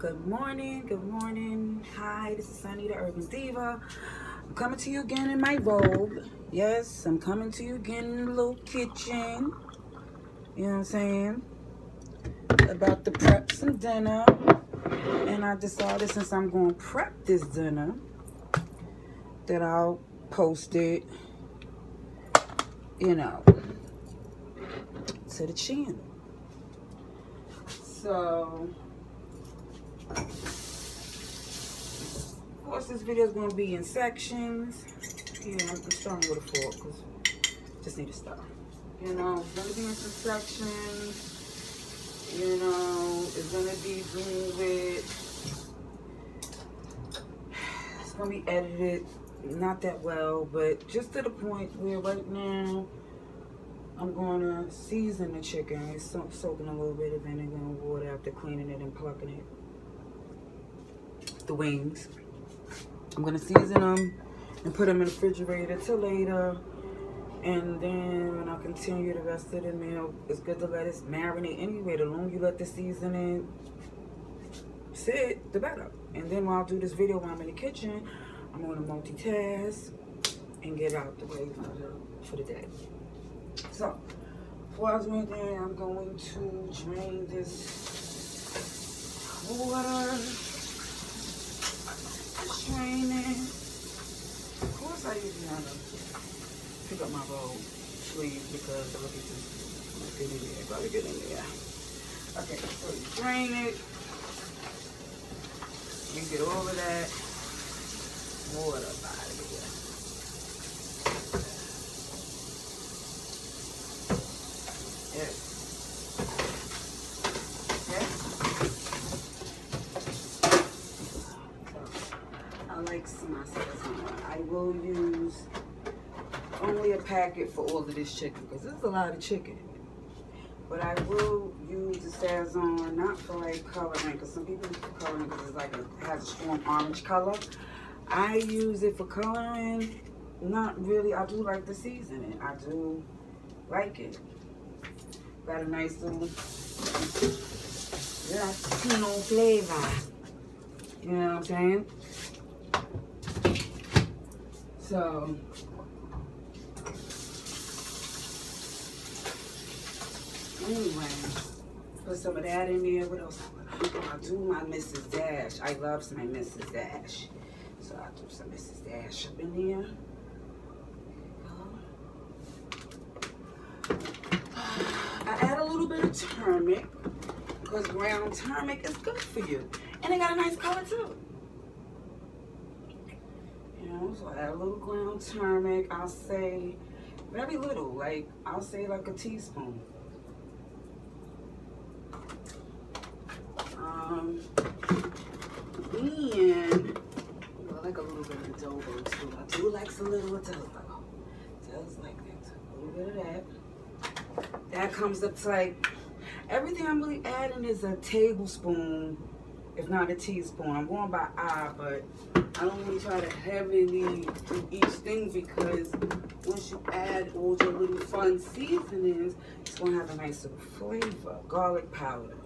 Good morning. Hi, this is Sunny the Urban Diva. I'm coming to you again in my robe. Yes, I'm coming to you again in the little kitchen. You know what I'm saying? About to prep some dinner. And I decided since I'm going to prep this dinner that I'll post it, to the channel. So, of course, this video is going to be in sections. Yeah, I'm starting with a fork because I just need to start. It's going to be in some sections. It's going to be doing with, it's going to be edited not that well, but just to the point where right now I'm going to season the chicken. It's soaking a little bit of vinegar and water after cleaning it and plucking it. The wings. I'm going to season them and put them in the refrigerator till later. And then when I continue the rest of the meal, it's good to let it marinate anyway. The longer you let the seasoning sit, the better. And then while I do this video while I'm in the kitchen, I'm going to multitask and get out the way for the day. So, before I do anything, I'm going to drain this water. Just drain it. Of course, I usually have to pick up my robe sleeve because look at this. Get in there. Gotta get in there. Okay, so you drain it. You get all of that water out of here. Yes. Okay. So, I like my seasoning. I will use only a packet for all of this chicken because this is a lot of chicken. But I will use the Sazon not for like coloring because some people use it for coloring because it's like it has a strong orange color. I use it for coloring. Not really. I do like the seasoning. I do like it. Got a nice little Latino flavor. You know what I'm saying? So anyway, put some of that in there. What else? I'll do my Mrs. Dash. I love my Mrs. Dash. So I'll do some Mrs. Dash up in there. I add a little bit of turmeric because ground turmeric is good for you. And it got a nice color too. So I add a little ground turmeric. I'll say very little. Like, I'll say like a teaspoon. And I like a little bit of adobo too. I do like some little adobo. Just like that. A little bit of that. That comes up to like, everything I'm really adding is a tablespoon, if not a teaspoon. I'm going by eye, but I don't really try to heavily do each thing because once you add all your little fun seasonings, it's going to have a nice little flavor. Garlic powder.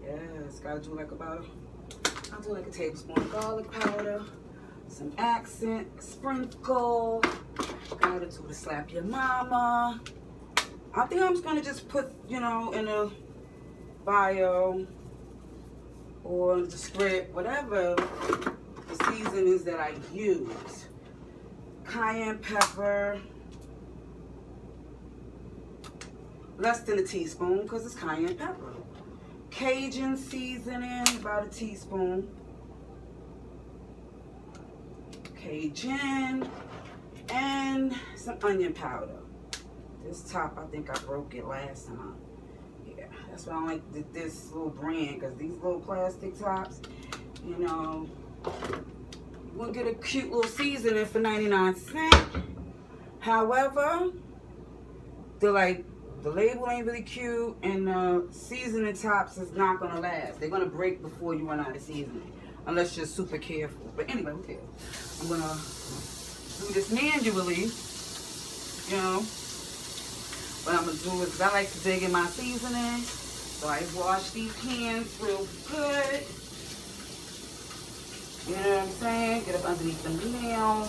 Yes, gotta do like I'll do like a tablespoon of garlic powder, some accent, sprinkle. Gotta do the slap your mama. I think I'm just gonna just put, in a bio or the script, whatever the seasonings that I use. Cayenne pepper, less than a teaspoon because it's cayenne pepper. Cajun seasoning, about a teaspoon. Cajun, and some onion powder. This top, I think I broke it last time. Yeah, that's why I like this little brand, because these little plastic tops, you're gonna get a cute little seasoning for 99 cents. However, the label ain't really cute, and the seasoning tops is not gonna last. They're gonna break before you run out of seasoning, unless you're super careful. But anyway, who cares? I'm gonna do this manually, What I'm gonna do is, I like to dig in my seasoning, so I wash these pans real good. leave them down.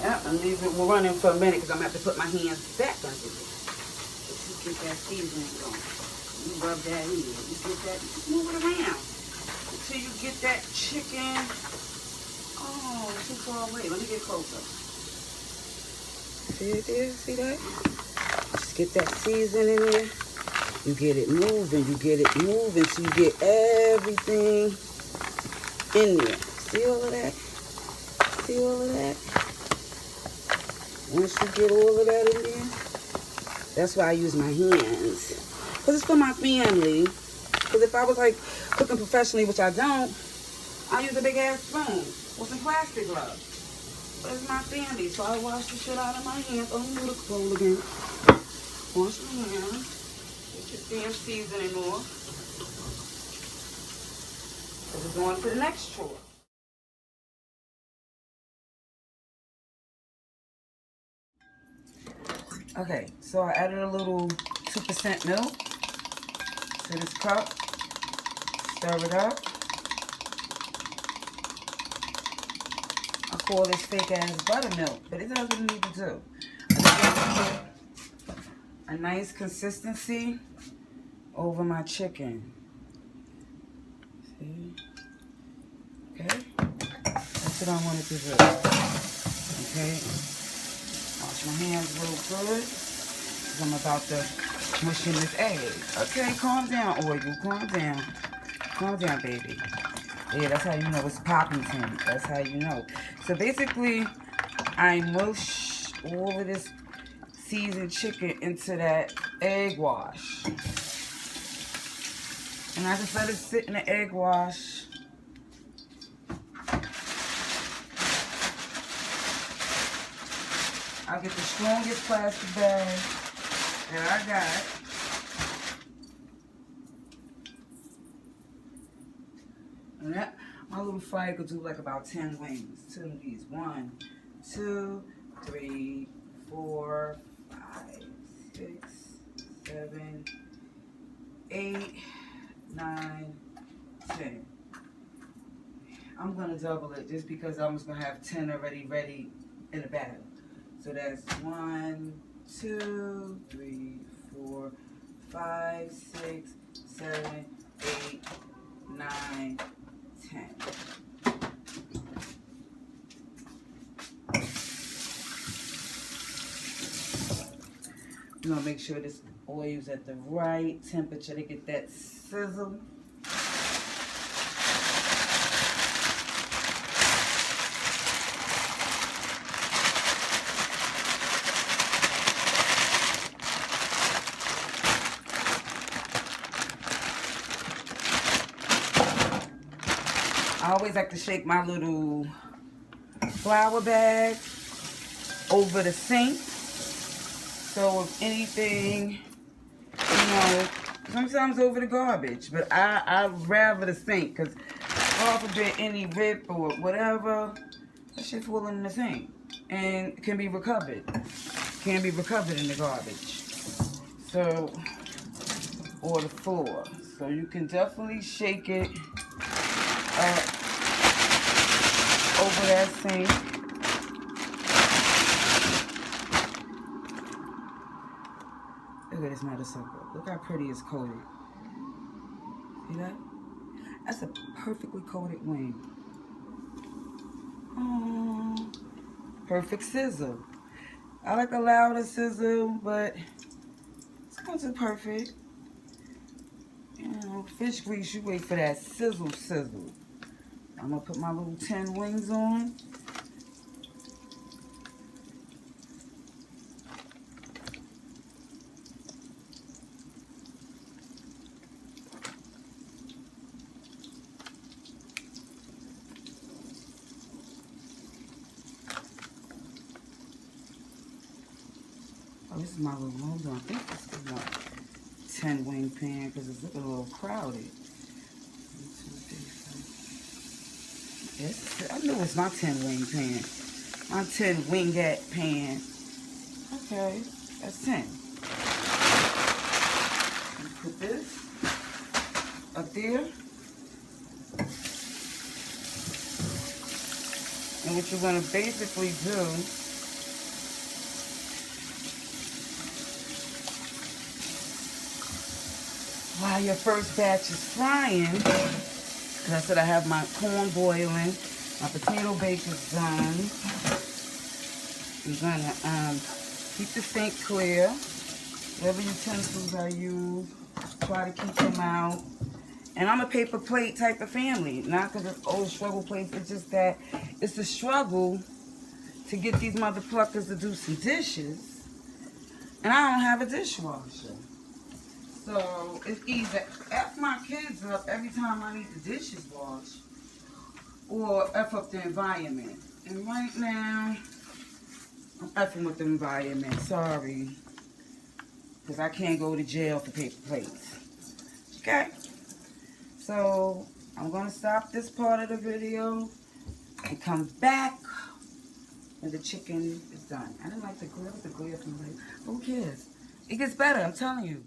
Yep, and leave it running for a minute because I'm going to have to put my hands back under it. Just get that seasoning going. You rub that in. You get that, just move it around until you get that chicken. Oh, too far away. Let me get closer. See it there? See that? Just get that seasoning in there. You get it moving. You get it moving so you get everything in there. See all of that? See all of that? Once you get all of that in there, that's why I use my hands. Because it's for my family. Because if I was like cooking professionally, which I don't, I use a big ass spoon with some plastic gloves. But it's my family, so I wash the shit out of my hands. Oh, I'm going to roll again. Wash my hands. Get your damn seasoning off. So we're going to the next chore. Okay, so I added a little 2% milk to this cup. Stir it up. I call this fake ass buttermilk, but it doesn't need to do. I just put a nice consistency over my chicken. See? Okay? That's what I wanted to do. Okay? Wash my hands real good. Because I'm about to mush in this egg. Okay, calm down, oil. Calm down. Calm down, baby. Yeah, that's how you know it's Poppington. That's how you know. So basically, I mush all of this seasoned chicken into that egg wash. And I just let it sit in the egg wash. I'll get the strongest plastic bag that I got. And that, my little fry could do like about 10 wings. 2 of these. 1, 2, 3, 4, 5, 6, 7, 8, 9, 10. I'm going to double it just because I'm just going to have 10 already ready in the bag. So that's 1, 2, 3, 4, 5, 6, 7, 8, 9, 10. I'm gonna make sure this oil's at the right temperature to get that sizzle. I always like to shake my little flour bag over the sink. So if anything, you know, sometimes over the garbage. But I'd rather the sink because God forbid any rip or whatever, that shit fall in the sink. And can be recovered. Can be recovered in the garbage. So, or the floor. So you can definitely shake it over that sink. Look at this motherfucker. Look how pretty it's coated. See that? That's a perfectly coated wing. Oh, perfect sizzle. I like a louder sizzle, but it's not too perfect. You know, fish grease, you wait for that sizzle. I'm gonna put my little 10 wings on. Oh, this is my little hold on. I think this is my 10 wing pan because it's looking a little crowded. Yes, I know it's my 10 wing pan. My 10 wingette pan. Okay, that's 10. Put this up there. what you're going to basically do, while your first batch is frying, because I said I have my corn boiling, my potato bake is done. I'm going to keep the sink clear. Whatever utensils I use, try to keep them out. And I'm a paper plate type of family. Not because it's old struggle plates. It's just that it's a struggle to get these mother pluckers to do some dishes. And I don't have a dishwasher. So it's either F my kids up every time I need the dishes washed or F up the environment. And right now, I'm effing with the environment. Sorry. Because I can't go to jail for paper plates. Okay? So, I'm going to stop this part of the video and come back when the chicken is done. I didn't like the glare from like, who cares? It gets better, I'm telling you.